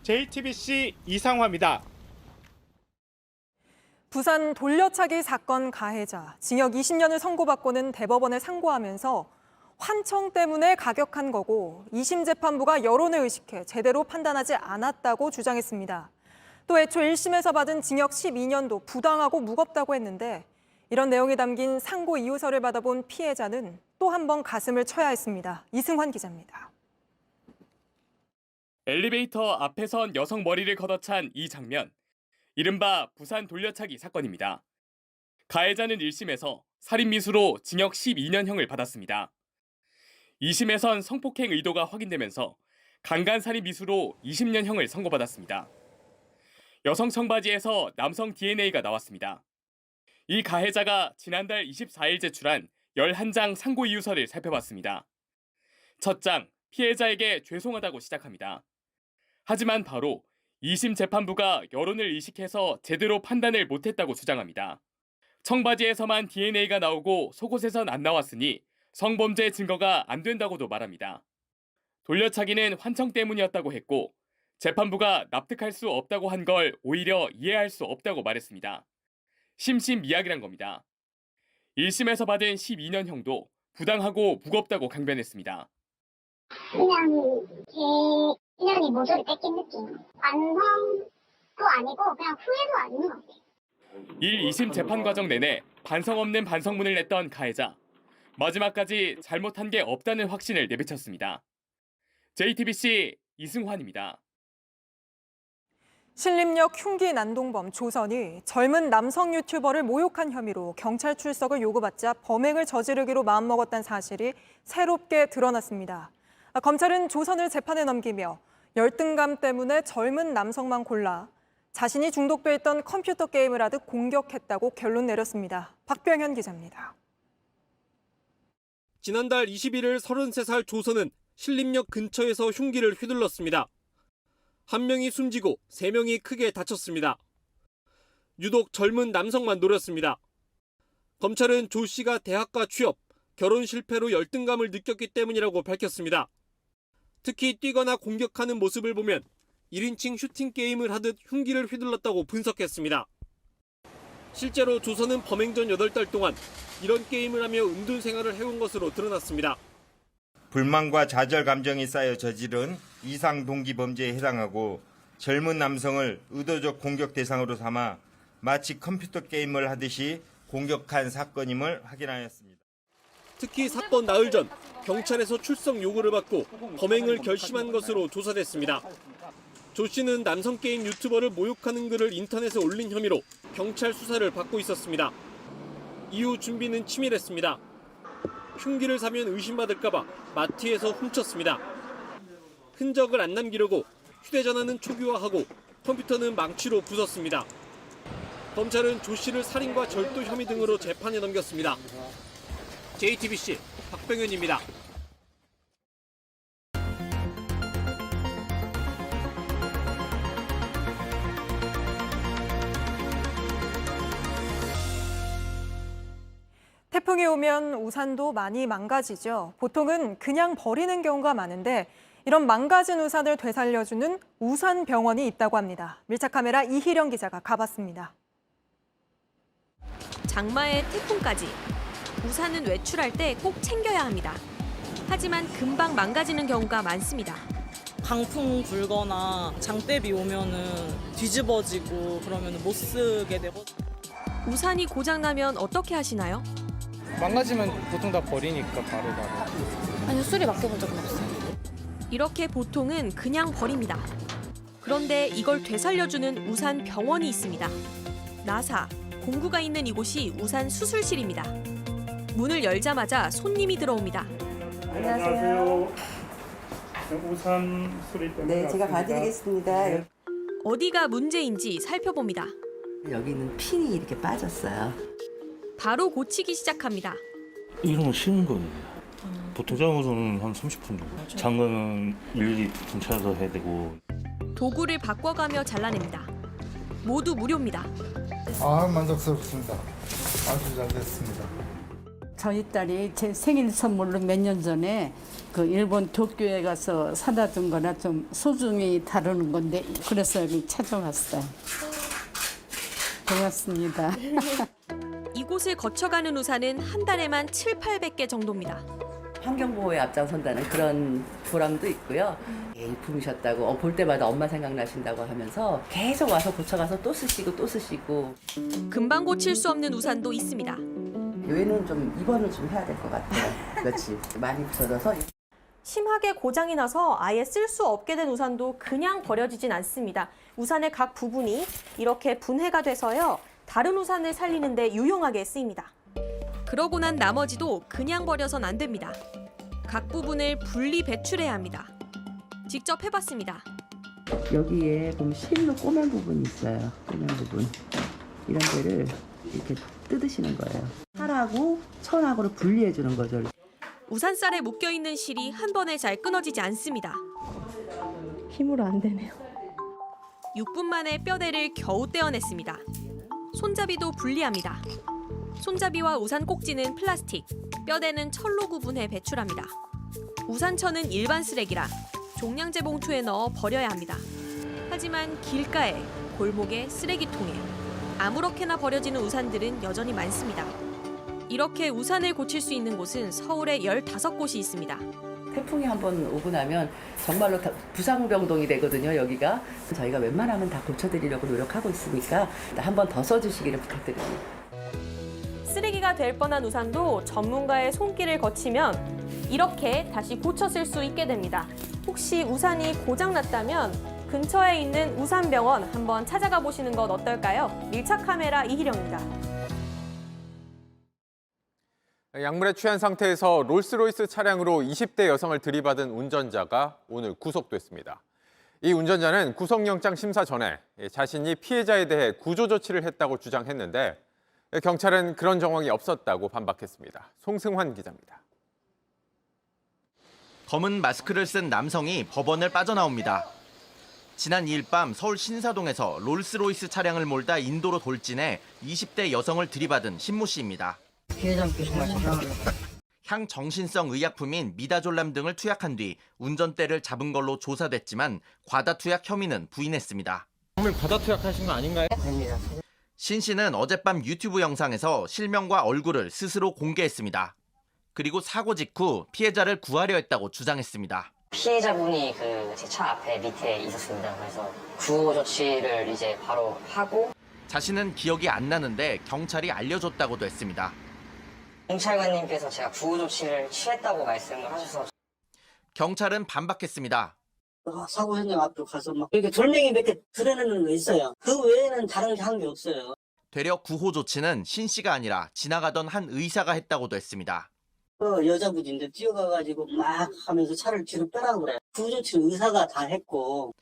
JTBC 이상화입니다. 부산 돌려차기 사건 가해자 징역 20년을 선고받고는 대법원에 상고하면서 환청 때문에 가격한 거고 2심 재판부가 여론을 의식해 제대로 판단하지 않았다고 주장했습니다. 또 애초 1심에서 받은 징역 12년도 부당하고 무겁다고 했는데 이런 내용이 담긴 상고 이유서를 받아본 피해자는 또 한 번 가슴을 쳐야 했습니다. 이승환 기자입니다. 엘리베이터 앞에 선 여성 머리를 걷어찬 이 장면. 이른바 부산 돌려차기 사건입니다. 가해자는 1심에서 살인미수로 징역 12년형을 받았습니다. 2심에선 성폭행 의도가 확인되면서 강간살인미수로 20년형을 선고받았습니다. 여성 청바지에서 남성 DNA가 나왔습니다. 이 가해자가 지난달 24일 제출한 11장 상고 이유서를 살펴봤습니다. 첫 장, 피해자에게 죄송하다고 시작합니다. 하지만 바로 2심 재판부가 여론을 의식해서 제대로 판단을 못했다고 주장합니다. 청바지에서만 DNA가 나오고 속옷에선 안 나왔으니 성범죄 증거가 안 된다고도 말합니다. 돌려차기는 환청 때문이었다고 했고 재판부가 납득할 수 없다고 한 걸 오히려 이해할 수 없다고 말했습니다. 심신미약이란 겁니다. 1심에서 받은 12년형도 부당하고 무겁다고 강변했습니다. 그냥 제 1년이 모조리 뺏긴 느낌. 반성도 아니고 그냥 후회도 안 있는 것 같아요. 1, 2심 재판 과정 내내 반성 없는 반성문을 냈던 가해자. 마지막까지 잘못한 게 없다는 확신을 내비쳤습니다. JTBC 이승환입니다. 신림역 흉기 난동범 조선이 젊은 남성 유튜버를 모욕한 혐의로 경찰 출석을 요구받자 범행을 저지르기로 마음먹었다는 사실이 새롭게 드러났습니다. 검찰은 조선을 재판에 넘기며 열등감 때문에 젊은 남성만 골라 자신이 중독돼 있던 컴퓨터 게임을 하듯 공격했다고 결론 내렸습니다. 박병현 기자입니다. 지난달 21일 33살 조선은 신림역 근처에서 흉기를 휘둘렀습니다. 한 명이 숨지고 3명이 크게 다쳤습니다. 유독 젊은 남성만 노렸습니다. 검찰은 조 씨가 대학가 취업, 결혼 실패로 열등감을 느꼈기 때문이라고 밝혔습니다. 특히 뛰거나 공격하는 모습을 보면 1인칭 슈팅 게임을 하듯 흉기를 휘둘렀다고 분석했습니다. 실제로 조선은 범행 전 8달 동안 이런 게임을 하며 은둔 생활을 해온 것으로 드러났습니다. 불만과 좌절 감정이 쌓여 저지른 이상 동기 범죄에 해당하고 젊은 남성을 의도적 공격 대상으로 삼아 마치 컴퓨터 게임을 하듯이 공격한 사건임을 확인하였습니다. 특히 사건 나흘 전 경찰에서 출석 요구를 받고 범행을 결심한 것으로 조사됐습니다. 조 씨는 남성 게임 유튜버를 모욕하는 글을 인터넷에 올린 혐의로 경찰 수사를 받고 있었습니다. 이후 준비는 치밀했습니다. 흉기를 사면 의심받을까 봐 마트에서 훔쳤습니다. 흔적을 안 남기려고 휴대전화는 초기화하고 컴퓨터는 망치로 부쉈습니다. 검찰은 조 씨를 살인과 절도 혐의 등으로 재판에 넘겼습니다. JTBC 박병현입니다. 태풍이 오면 우산도 많이 망가지죠. 보통은 그냥 버리는 경우가 많은데 이런 망가진 우산을 되살려주는 우산병원이 있다고 합니다. 밀착카메라 이희령 기자가 가봤습니다. 장마에 태풍까지 우산은 외출할 때 꼭 챙겨야 합니다. 하지만 금방 망가지는 경우가 많습니다. 강풍 불거나 장대비 오면은 뒤집어지고 그러면 못 쓰게 되고. 우산이 고장나면 어떻게 하시나요? 망가지면 보통 다 버리니까 바로. 아니요, 수리 맡겨본 적은 없어요. 이렇게 보통은 그냥 버립니다. 그런데 이걸 되살려주는 우산 병원이 있습니다. 나사, 공구가 있는 이곳이 우산 수술실입니다. 문을 열자마자 손님이 들어옵니다. 안녕하세요. 우산 수리 때문에 네, 제가 봐드리겠습니다. 어디가 문제인지 살펴봅니다. 여기는 핀이 이렇게 빠졌어요. 바로 고치기 시작합니다. 이런 건 쉬운 거예요. 보통 작업은 한 30분 정도. 장거는 일일이 분차서 해야 되고. 도구를 바꿔가며 잘라냅니다. 모두 무료입니다. 만족스럽습니다. 아주 잘 됐습니다. 저희 딸이 제 생일 선물로 몇 년 전에 그 일본 도쿄에 가서 사다 준 거라 좀 소중히 다루는 건데 그래서 여기 찾아왔어요. 고맙습니다. 이곳을 거쳐가는 우산은 한 달에만 700~800개 정도입니다. 환경보호에 앞장선다는 그런 보람도 있고요. 일품이셨다고 볼 때마다 엄마 생각나신다고 하면서 계속 와서 고쳐가서 또 쓰시고 또 쓰시고. 금방 고칠 수 없는 우산도 있습니다. 얘는 좀 입원을 좀 해야 될 것 같아요. 그렇지. 많이 부서져서. 심하게 고장이 나서 아예 쓸 수 없게 된 우산도 그냥 버려지진 않습니다. 우산의 각 부분이 이렇게 분해가 돼서요. 다른 우산을 살리는 데 유용하게 쓰입니다. 그러고 난 나머지도 그냥 버려선 안 됩니다. 각 부분을 분리 배출해야 합니다. 직접 해봤습니다. 여기에 보면 실로 꼬맨 부분이 있어요. 꼬맨 부분. 이런 데를 이렇게 뜯으시는 거예요. 살하고 천하고를 분리해 주는 거죠. 우산살에 묶여있는 실이 한 번에 잘 끊어지지 않습니다. 힘으로 안 되네요. 6분 만에 뼈대를 겨우 떼어냈습니다. 손잡이도 분리합니다. 손잡이와 우산 꼭지는 플라스틱, 뼈대는 철로 구분해 배출합니다. 우산천은 일반 쓰레기라 종량제 봉투에 넣어 버려야 합니다. 하지만 길가에, 골목에, 쓰레기통에 아무렇게나 버려지는 우산들은 여전히 많습니다. 이렇게 우산을 고칠 수 있는 곳은 서울에 15곳이 있습니다. 태풍이 한번 오고 나면 정말로 부상병동이 되거든요, 여기가. 저희가 웬만하면 다 고쳐드리려고 노력하고 있으니까 한 번 더 써주시기를 부탁드립니다. 쓰레기가 될 뻔한 우산도 전문가의 손길을 거치면 이렇게 다시 고쳐 쓸 수 있게 됩니다. 혹시 우산이 고장났다면 근처에 있는 우산병원 한번 찾아가 보시는 건 어떨까요? 밀착 카메라 이희령입니다. 약물에 취한 상태에서 롤스로이스 차량으로 20대 여성을 들이받은 운전자가 오늘 구속됐습니다. 이 운전자는 구속영장 심사 전에 자신이 피해자에 대해 구조조치를 했다고 주장했는데 경찰은 그런 정황이 없었다고 반박했습니다. 송승환 기자입니다. 검은 마스크를 쓴 남성이 법원을 빠져나옵니다. 지난 2일 밤 서울 신사동에서 롤스로이스 차량을 몰다 인도로 돌진해 20대 여성을 들이받은 신모 씨입니다. 피해자께 정말 죄송합니다. 향정신성 의약품인 미다졸람 등을 투약한 뒤 운전대를 잡은 걸로 조사됐지만 과다 투약 혐의는 부인했습니다. 정말 과다 투약하신 거 아닌가요? 아닙니다. 신 씨는 어젯밤 유튜브 영상에서 실명과 얼굴을 스스로 공개했습니다. 그리고 사고 직후 피해자를 구하려 했다고 주장했습니다. 피해자분이 제 차 앞에 밑에 있었습니다. 그래서 구호 조치를 이제 바로 하고 자신은 기억이 안 나는데 경찰이 알려줬다고도 했습니다. 경찰관님께서 제가 구호 조치를 취했다고 말씀을 하셔서 경찰은 반박했습니다. 사고 현장 앞으로 가서 막 이렇게 돌멩이 몇 개 드러내는 거 있어요. 그 외에는 다른 게 한 게 없어요. 되려 구호 조치는 신 씨가 아니라 지나가던 한 의사가 했다고도 했습니다. 여자분인데 뛰어가가지고 막 하면서 차를 뒤로 빼라고 그래. 구호 조치를 의사가 다 했고.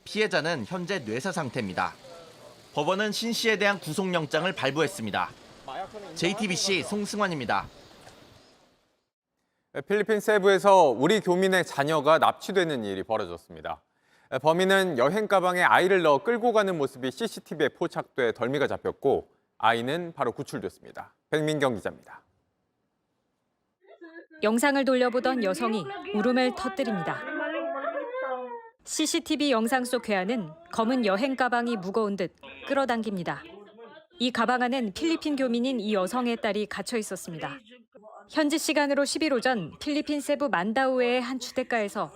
피해자는 현재 뇌사 상태입니다. 법원은 신 씨에 대한 구속영장을 발부했습니다. JTBC 송승환입니다. 필리핀 세부에서 우리 교민의 자녀가 납치되는 일이 벌어졌습니다. 범인은 여행 가방에 아이를 넣어 끌고 가는 모습이 CCTV에 포착돼 덜미가 잡혔고 아이는 바로 구출됐습니다. 백민경 기자입니다. 영상을 돌려보던 여성이 울음을 터뜨립니다. CCTV 영상 속 괴한은 검은 여행 가방이 무거운 듯 끌어당깁니다. 이 가방 안엔 필리핀 교민인 이 여성의 딸이 갇혀 있었습니다. 현지 시간으로 10일 오전 필리핀 세부 만다우에의 한 주택가에서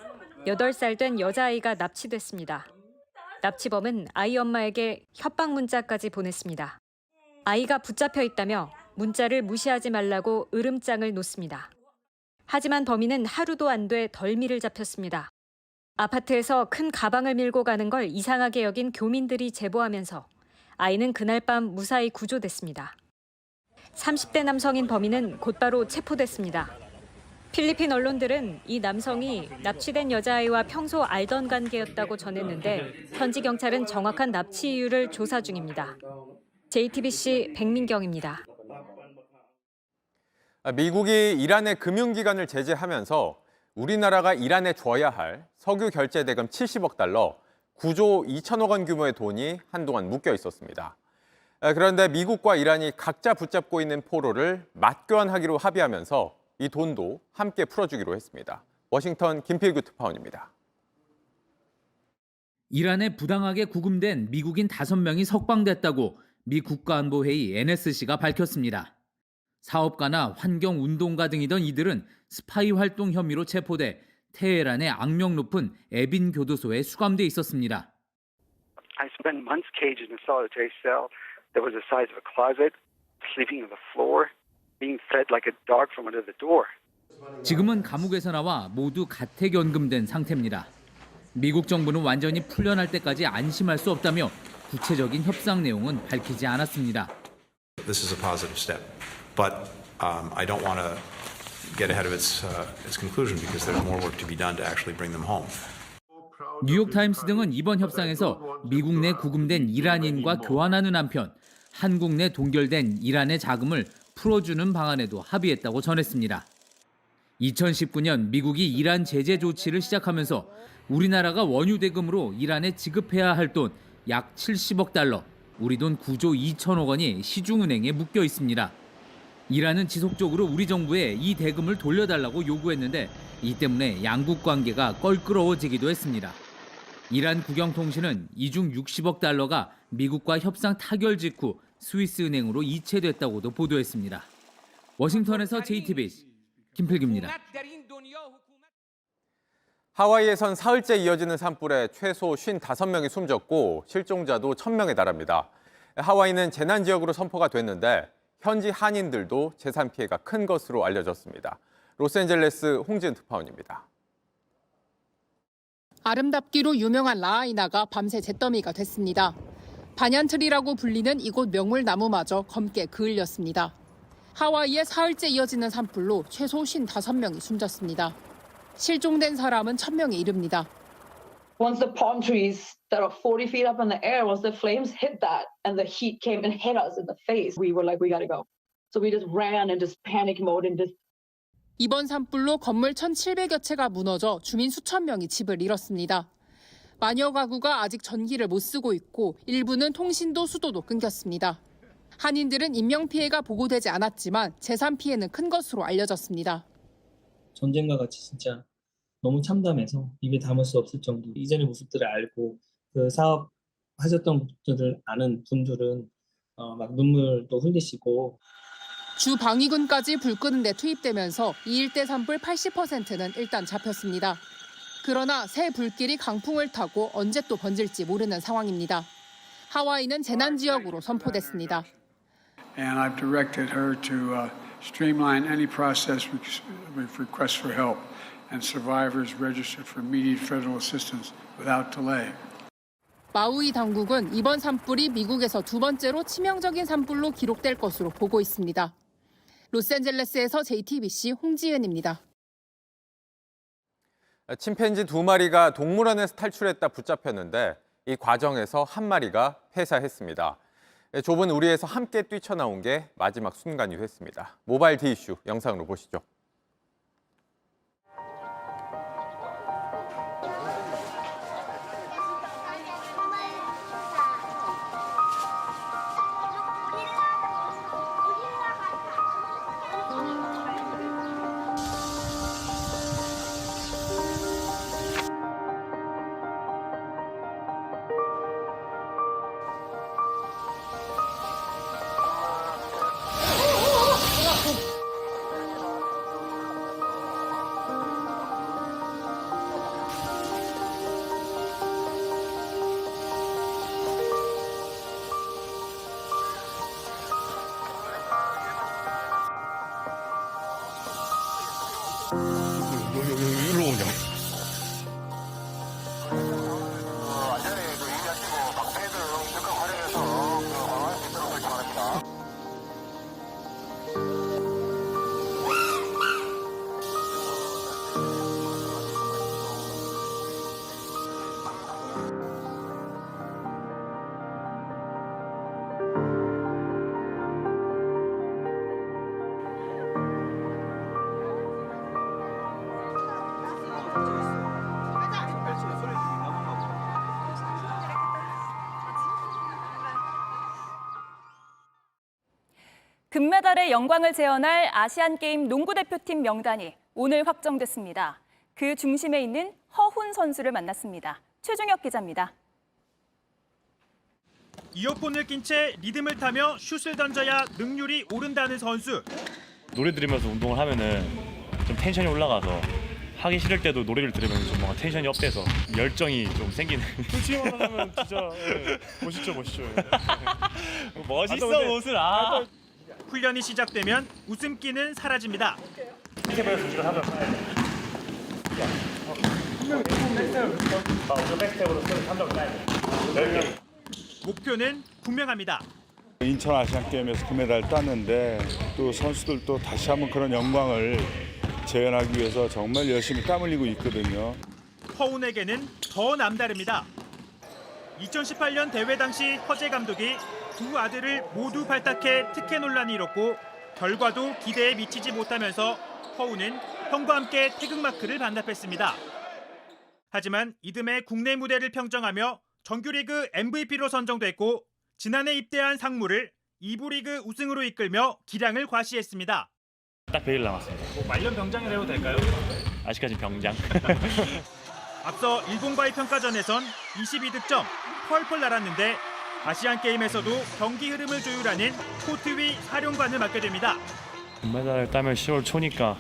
8살 된 여자아이가 납치됐습니다. 납치범은 아이 엄마에게 협박 문자까지 보냈습니다. 아이가 붙잡혀 있다며 문자를 무시하지 말라고 으름장을 놓습니다. 하지만 범인은 하루도 안 돼 덜미를 잡혔습니다. 아파트에서 큰 가방을 밀고 가는 걸 이상하게 여긴 교민들이 제보하면서 아이는 그날 밤 무사히 구조됐습니다. 30대 남성인 범인은 곧바로 체포됐습니다. 필리핀 언론들은 이 남성이 납치된 여자아이와 평소 알던 관계였다고 전했는데 현지 경찰은 정확한 납치 이유를 조사 중입니다. JTBC 백민경입니다. 미국이 이란의 금융기관을 제재하면서 우리나라가 이란에 줘야 할 석유 결제 대금 70억 달러, 9조 2천억 원 규모의 돈이 한동안 묶여 있었습니다. 그런데 미국과 이란이 각자 붙잡고 있는 포로를 맞교환하기로 합의하면서 이 돈도 함께 풀어주기로 했습니다. 워싱턴 김필규 특파원입니다. 이란에 부당하게 구금된 미국인 5명이 석방됐다고 미 국가안보회의 NSC가 밝혔습니다. 사업가나 환경운동가 등이던 이들은 스파이 활동 혐의로 체포돼 테헤란의 악명 높은 에빈 교도소에 수감돼 있었습니다. I spent months caged in a solitary cell that was the size of a closet, sleeping on the floor, being fed like a dog from under the door. 지금은 감옥에서 나와 모두 가택연금된 상태입니다. 미국 정부는 완전히 풀려날 때까지 안심할 수 없다며 구체적인 협상 내용은 밝히지 않았습니다. This is a positive step, but I don't want to get ahead of its conclusion because there's more work to be done to actually bring them home. 뉴욕타임스 등은 이번 협상에서 미국 내 구금된 이란인과 교환하는 한편 한국 내 동결된 이란의 자금을 풀어주는 방안에도 합의했다고 전했습니다. 2019년 미국이 이란 제재 조치를 시작하면서 우리나라가 원유 대금으로 이란에 지급해야 할 돈 약 70억 달러, 우리 돈 9조 2천억 원이 시중은행에 묶여 있습니다. 이란은 지속적으로 우리 정부에 이 대금을 돌려달라고 요구했는데 이 때문에 양국 관계가 껄끄러워지기도 했습니다. 이란 국영통신은 이 중 60억 달러가 미국과 협상 타결 직후 스위스 은행으로 이체됐다고도 보도했습니다. 워싱턴에서 JTBC 김필규입니다. 하와이에선 사흘째 이어지는 산불에 최소 55명이 숨졌고 실종자도 1,000명에 달합니다. 하와이는 재난지역으로 선포가 됐는데 현지 한인들도 재산 피해가 큰 것으로 알려졌습니다. 로스앤젤레스 홍지은 특파원입니다. 아름답기로 유명한 라하이나가 밤새 잿더미가 됐습니다. 반얀트리라고 불리는 이곳 명물나무마저 검게 그을렸습니다. 하와이에 사흘째 이어지는 산불로 최소 55명이 숨졌습니다. 실종된 사람은 1000명에 이릅니다. Once the palm trees that are 40 feet up in the air, once the flames hit that and the heat came and hit us in the face, we were like, we gotta go. So we just ran in just panic mode and just. 이번 산불로 건물 1,700여 채가 무너져 주민 수천 명이 집을 잃었습니다. 만여 가구가 아직 전기를 못 쓰고 있고 일부는 통신도 수도도 끊겼습니다. 한인들은 인명피해가 보고되지 않았지만 재산 피해는 큰 것으로 알려졌습니다. 전쟁과 같이 진짜 너무 참담해서 입에 담을 수 없을 정도. 이전의 모습들을 알고 그 사업 하셨던 분들을 아는 분들은 막 눈물도 흘리시고. 주 방위군까지 불 끄는 데 투입되면서 이 일대 산불 80%는 일단 잡혔습니다. 그러나 새 불길이 강풍을 타고 언제 또 번질지 모르는 상황입니다. 하와이는 재난지역으로 선포됐습니다. And I've directed her to streamline any process with requests for help and survivors registered for immediate federal assistance without delay. 마우이 당국은 이번 산불이 미국에서 두 번째로 치명적인 산불로 기록될 것으로 보고 있습니다. 로스앤젤레스에서 JTBC 홍지은입니다. 침팬지 2마리가 동물원에서 탈출했다 붙잡혔는데 이 과정에서 한 마리가 폐사했습니다. 좁은 우리에서 함께 뛰쳐나온 게 마지막 순간이 됐습니다. 모바일 디이슈 영상으로 보시죠. 일로 오냐? 금메달의 영광을 재현할 아시안게임 농구대표팀 명단이 오늘 확정됐습니다. 그 중심에 있는 허훈 선수를 만났습니다. 최종혁 기자입니다. 이어폰을 낀 채 리듬을 타며 슛을 던져야 능률이 오른다는 선수. 노래 들으면서 운동을 하면은 좀 텐션이 올라가서 하기 싫을 때도 노래를 들으면 좀 뭔가 텐션이 업돼서 열정이 좀 생기는. 솔직히 말하면 진짜 멋있죠. 멋있어 옷을 훈련이 시작되면 웃음기는 사라집니다. 목표는 분명합니다. 인천 아시안게임에서 금메달을 땄는데 또 선수들도 다시 한번 그런 영광을 재현하기 위해서 정말 열심히 땀 흘리고 있거든요. 허훈에게는 더 남다릅니다. 2018년 대회 당시 허재 감독이 두 아들을 모두 발탁해 특혜 논란이 일었고 결과도 기대에 미치지 못하면서 허훈은 형과 함께 태극마크를 반납했습니다. 하지만 이듬해 국내 무대를 평정하며 정규리그 MVP로 선정됐고 지난해 입대한 상무를 2부 리그 우승으로 이끌며 기량을 과시했습니다. 딱 100일 남았습니다. 말년 병장을 해도 될까요? 아직까지 병장. 앞서 일본과의 평가전에선 22득점, 펄펄 날았는데 아시안게임에서도 경기 흐름을 조율하는 코트 위 사령관을 맡게 됩니다. 금메달 따면 10월 초니까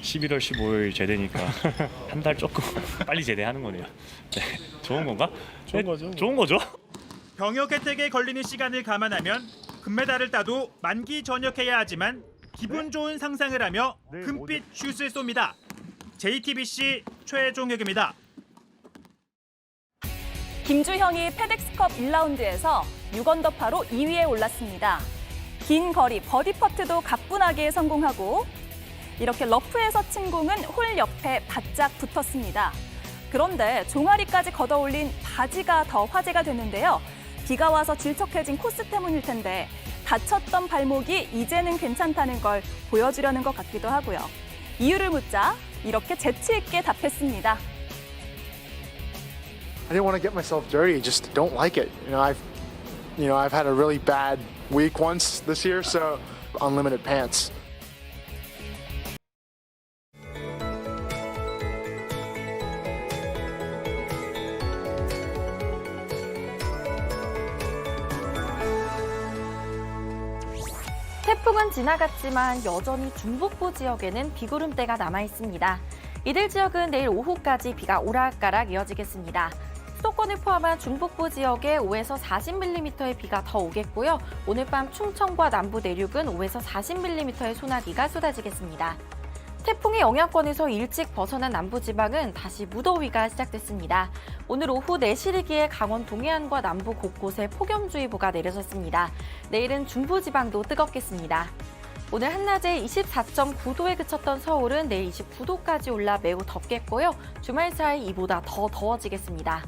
11월 15일 제대니까 한 달 조금 빨리 제대하는 거네요. 네. 좋은 건가? 좋은 거죠. 좋은 거죠. 병역 혜택에 걸리는 시간을 감안하면 금메달을 따도 만기 전역해야 하지만 기분 좋은 상상을 하며 금빛 슛을 쏩니다. JTBC 최종혁입니다. 김주형이 페덱스컵 1라운드에서 6언더파로 2위에 올랐습니다. 긴 거리 버디 퍼트도 가뿐하게 성공하고 이렇게 러프에서 친 공은 홀 옆에 바짝 붙었습니다. 그런데 종아리까지 걷어올린 바지가 더 화제가 됐는데요. 비가 와서 질척해진 코스 때문일 텐데 다쳤던 발목이 이제는 괜찮다는 걸 보여주려는 것 같기도 하고요. 이유를 묻자 이렇게 재치 있게 답했습니다. I didn't want to get myself dirty. Just don't like it. I've had a really bad week once this year, so unlimited pants. 태풍은 지나갔지만 여전히 중북부 지역에는 비구름대가 남아 있습니다. 이들 지역은 내일 오후까지 비가 오락가락 이어지겠습니다. 수도권을 포함한 중북부 지역에 5에서 40mm의 비가 더 오겠고요. 오늘 밤 충청과 남부 내륙은 5에서 40mm의 소나기가 쏟아지겠습니다. 태풍의 영향권에서 일찍 벗어난 남부지방은 다시 무더위가 시작됐습니다. 오늘 오후 4시리기에 강원 동해안과 남부 곳곳에 폭염주의보가 내려졌습니다. 내일은 중부지방도 뜨겁겠습니다. 오늘 한낮에 24.9도에 그쳤던 서울은 내일 29도까지 올라 매우 덥겠고요. 주말 사이 이보다 더 더워지겠습니다.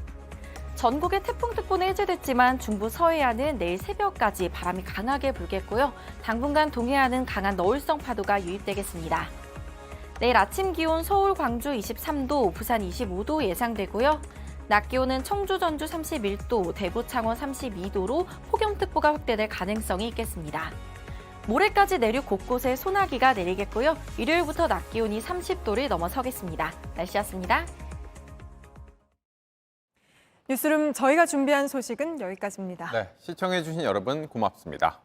전국의 태풍특보는 해제됐지만 중부 서해안은 내일 새벽까지 바람이 강하게 불겠고요. 당분간 동해안은 강한 너울성 파도가 유입되겠습니다. 내일 아침 기온 서울, 광주 23도, 부산 25도 예상되고요. 낮 기온은 청주, 전주 31도, 대구, 창원 32도로 폭염특보가 확대될 가능성이 있겠습니다. 모레까지 내륙 곳곳에 소나기가 내리겠고요. 일요일부터 낮 기온이 30도를 넘어서겠습니다. 날씨였습니다. 뉴스룸 저희가 준비한 소식은 여기까지입니다. 네, 시청해주신 여러분 고맙습니다.